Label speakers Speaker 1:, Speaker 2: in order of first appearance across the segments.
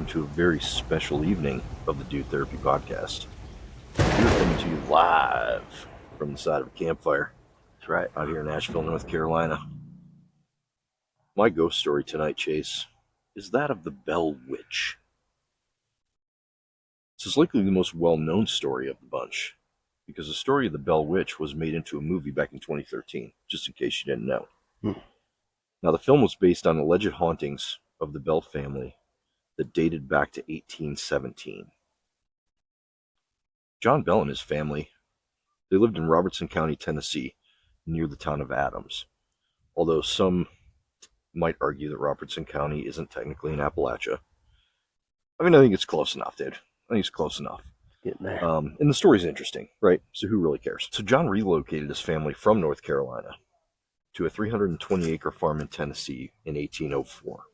Speaker 1: welcome to a very special evening of the Dude Therapy Podcast. We're coming to you live from the side of a campfire.
Speaker 2: That's right.
Speaker 1: Out here in Asheville, North Carolina. My ghost story tonight, Chase, is that of the Bell Witch. This is likely the most well-known story of the bunch, because the story of the Bell Witch was made into a movie back in 2013, just in case you didn't know. Now, the film was based on alleged hauntings of the Bell family that dated back to 1817. John Bell and his family, they lived in Robertson County, Tennessee, near the town of Adams. Although some might argue that Robertson County isn't technically in Appalachia. I mean, I think it's close enough, dude. I think it's close enough.
Speaker 2: Getting there.
Speaker 1: And the story's interesting, right? So who really cares? So John relocated his family from North Carolina to a 320-acre farm in Tennessee in 1804.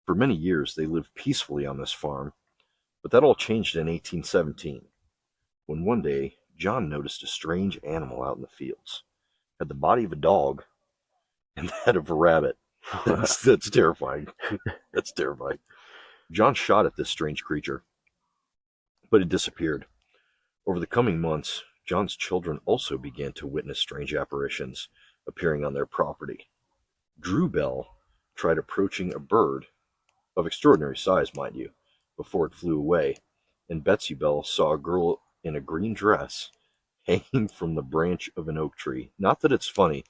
Speaker 1: For many years, they lived peacefully on this farm, but that all changed in 1817, when one day, John noticed a strange animal out in the fields. It had the body of a dog and the head of a rabbit. That's terrifying. That's terrifying. John shot at this strange creature, but it disappeared. Over the coming months, John's children also began to witness strange apparitions appearing on their property. Drew Bell tried approaching a bird, of extraordinary size, mind you, before it flew away, and Betsy Bell saw a girl in a green dress hanging from the branch of an oak tree. Not that it's funny,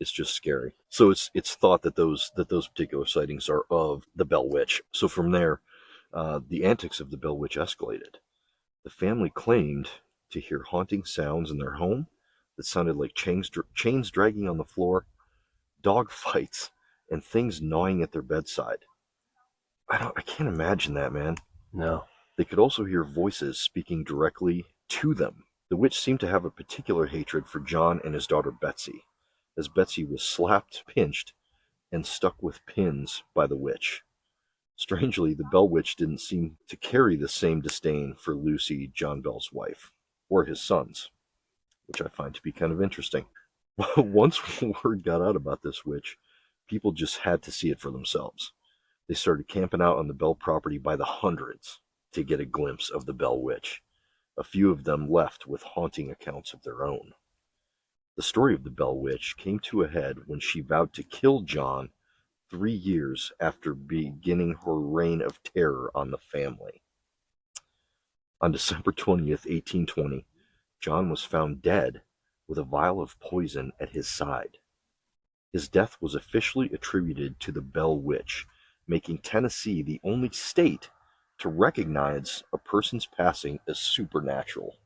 Speaker 1: it's just scary. So it's thought that those particular sightings are of the Bell Witch. So from there, the antics of the Bell Witch escalated. The family claimed to hear haunting sounds in their home that sounded like chains dragging on the floor, dog fights, and things gnawing at their bedside. I can't imagine that, man.
Speaker 2: No.
Speaker 1: They could also hear voices speaking directly to them. The witch seemed to have a particular hatred for John and his daughter Betsy, as Betsy was slapped, pinched, and stuck with pins by the witch. Strangely, the Bell Witch didn't seem to carry the same disdain for Lucy, John Bell's wife, or his sons, which I find to be kind of interesting. Once word got out about this witch, people just had to see it for themselves. They started camping out on the Bell property by the hundreds to get a glimpse of the Bell Witch. A few of them left with haunting accounts of their own. The story of the Bell Witch came to a head when she vowed to kill John 3 years after beginning her reign of terror on the family. On December 20th, 1820, John was found dead with a vial of poison at his side. His death was officially attributed to the Bell Witch, making Tennessee the only state to recognize a person's passing as supernatural.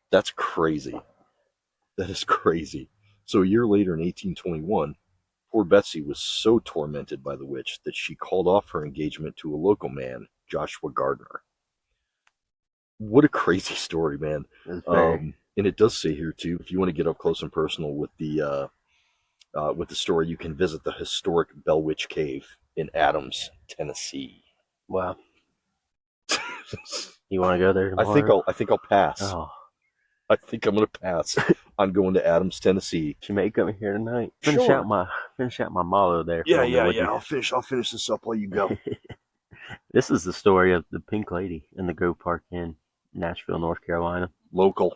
Speaker 1: That's crazy. That is crazy. So a year later in 1821, poor Betsy was so tormented by the witch that she called off her engagement to a local man, Joshua Gardner. What a crazy story, man. And it does say here, too, if you want to get up close and personal with the story, you can visit the historic Bell Witch Cave in Adams, Tennessee.
Speaker 2: Wow. You want to go there tomorrow?
Speaker 1: I think I'll pass.
Speaker 2: Oh.
Speaker 1: I think I'm gonna pass on going to Adams, Tennessee.
Speaker 2: You may come here tonight. Finish
Speaker 1: Sure.
Speaker 2: out my motto there.
Speaker 1: Yeah. I'll finish this up while you go.
Speaker 2: This is the story of the Pink Lady in the Grove Park Inn, Nashville, North Carolina.
Speaker 1: Local.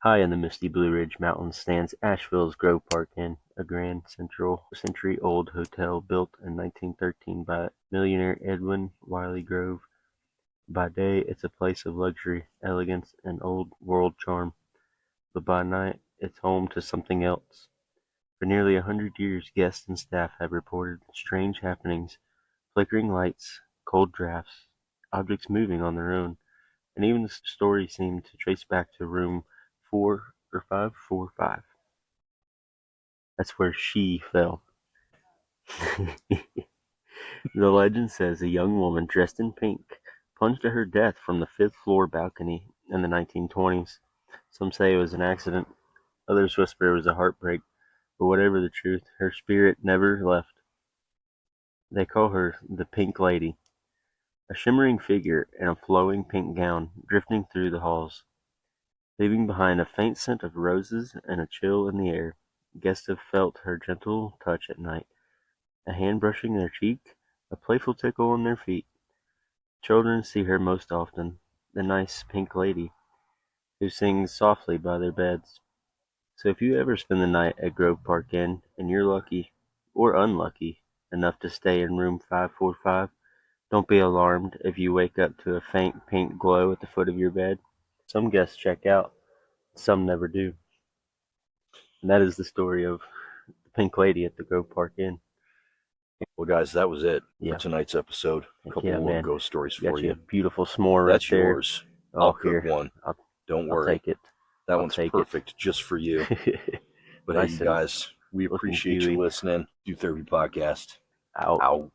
Speaker 2: High in the misty Blue Ridge Mountains stands Asheville's Grove Park Inn, a grand century-old hotel built in 1913 by millionaire Edwin Wiley Grove. By day, it's a place of luxury, elegance, and old-world charm, but by night, it's home to something else. For nearly 100 years, guests and staff have reported strange happenings, flickering lights, cold drafts, objects moving on their own, and even the story seemed to trace back to room 545. That's where she fell. The legend says a young woman dressed in pink plunged to her death from the 5th floor balcony in the 1920s. Some say it was an accident, others whisper it was a heartbreak, but whatever the truth, her spirit never left. They call her the Pink Lady, a shimmering figure in a flowing pink gown drifting through the halls, leaving behind a faint scent of roses and a chill in the air. Guests have felt her gentle touch at night, a hand brushing their cheek, a playful tickle on their feet. Children see her most often, the nice pink lady, who sings softly by their beds. So if you ever spend the night at Grove Park Inn, and you're lucky, or unlucky, enough to stay in room 545, don't be alarmed if you wake up to a faint pink glow at the foot of your bed. Some guests check out, some never do. And that is the story of the Pink Lady at the Grove Park Inn.
Speaker 1: Well, guys, that was it for
Speaker 2: Yeah.
Speaker 1: tonight's episode. A couple
Speaker 2: Yeah,
Speaker 1: little
Speaker 2: man.
Speaker 1: ghost stories
Speaker 2: Got
Speaker 1: for
Speaker 2: you
Speaker 1: you.
Speaker 2: a beautiful s'more right
Speaker 1: That's
Speaker 2: there.
Speaker 1: yours.
Speaker 2: Oh,
Speaker 1: I'll cook
Speaker 2: here.
Speaker 1: one. Don't
Speaker 2: I'll
Speaker 1: worry.
Speaker 2: take it.
Speaker 1: That
Speaker 2: I'll
Speaker 1: one's
Speaker 2: take
Speaker 1: perfect just for you.
Speaker 2: it.
Speaker 1: But hey,
Speaker 2: Nice
Speaker 1: you
Speaker 2: and
Speaker 1: guys, we
Speaker 2: looking
Speaker 1: appreciate you
Speaker 2: gooey.
Speaker 1: listening. Do Therapy Podcast.
Speaker 2: Out.
Speaker 1: Out.